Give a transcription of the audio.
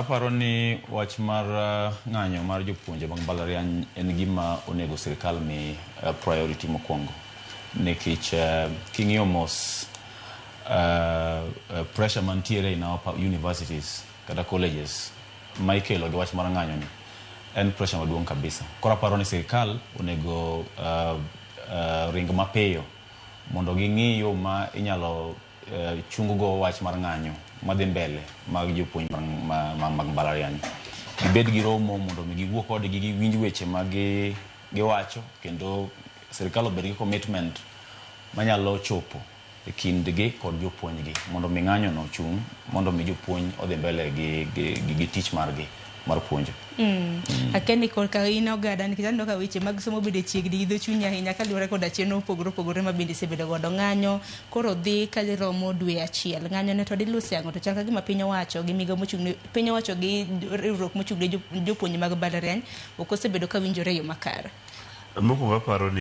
Aparo ni wach mar ng'anyo mar jopuonje mag mbalariany en gima onego sirkal mi priority mokwongo. Nikech king'iyo mos pressure mantiere in our universities kata colleges ma ikelo gi wach mar ng'anyo ni en pressure maduong' kabisa. Koro aparo ni sirkal onego ring mapiyo mondo ging'i yo ma inyalo chunggo wach mar ng'anyo madhi mbele mag jopuonj mag mbalariany. Gibed gi romo mondo giwuo kodgi giwinj weche ma giwacho, kendo sirkal obed gi commitment manyalo chopo e kindgi kod jopuonjgi mondo mi ng'anyo no chung', mondo mi jopuonj odhi mbele gi tich margi mar puonjo. Akeni kolka ino gada nikech aneno ka weche mag somo bende chiegni idho chunya ahinya kaluwore koda chenro opogore ma bende isebedo godo. Ng'anyo koro dhi ka romo dwe achiel. Ng'anyo ne to dilusi ang'o to chal ka gima piny owacho gi migawo mochung'ne piny owacho gi riwruok mochung'ne jopuonj mag mbalariany ok osebedo ka winjore yo makare. Mokwongo aparo ni